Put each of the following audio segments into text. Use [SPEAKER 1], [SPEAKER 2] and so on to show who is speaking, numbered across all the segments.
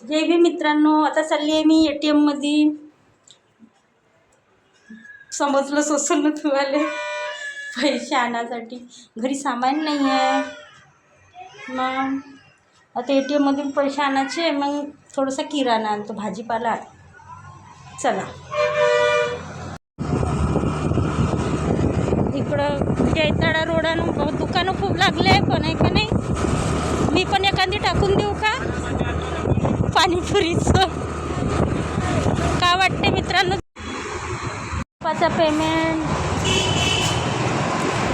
[SPEAKER 1] जे बी मित्रांनो, आता चालली आहे मी ATM मध्ये. समजलं असेल ना तुम्हाला, पैसे आणण्यासाठी. घरी सामान नाही आहे, मग आता ATM मधून पैसे आणायचे. मग थोडासा किराणा आणतो, भाजीपाला. चला, इकडं जैताडा रोडानं दुकानं खूप लागले आहे, पण आहे का नाही. मी पण एखादी टाकून देऊ का पाणीपुरीचं? का वाटते मित्रांनो? पप्पाचा पेमेंट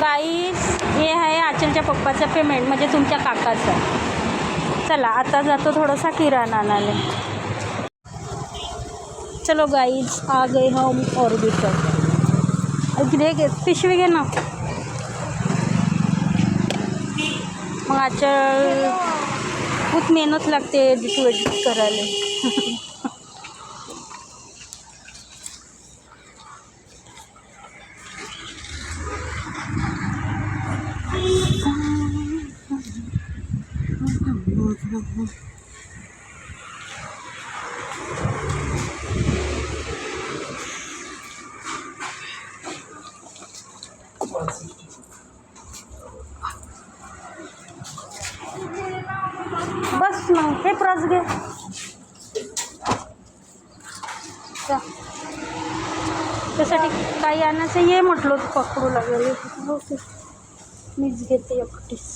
[SPEAKER 1] गाईस, हे आहे आचलच्या पप्पाचं पेमेंट, म्हणजे तुमच्या काकाचं. चला, आता जातो थोडासा किराणा आणायला. चलो गाईस, आ गए हम ऑर्बिटर. घे पिशवी घे ना. मग आचल खूप मेहनत लागते एडिट करायला. बस मग हे प्रस घे. त्यासाठी काही आणायचं ये म्हटलं, पकडू लागेल. ओके, मीच घेते एकटीच.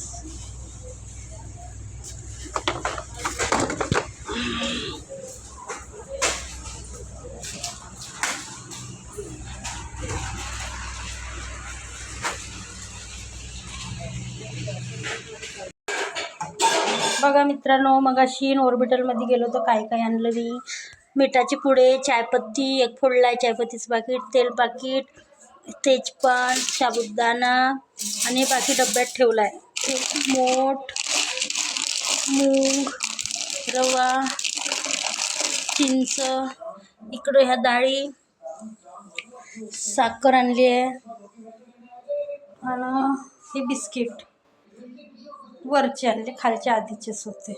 [SPEAKER 1] बघा मित्रांनो, मगाशी ऑर्बिटलमध्ये गेलो तर काय काय आणलं मी. मिठाचे पुडे, चायपत्ती एक फोडला आहे, चायपत्तीचं पाकिट, तेल पाकिट, तेजपान, साबुदाणा आणि बाकी डब्यात ठेवला आहे. मोठ, मूग, रवा, चिंच, इकडं ह्या डाळी, साखर आणली आहे आणि हे बिस्किट वरचे आणले, खालच्या आधीचेच होते.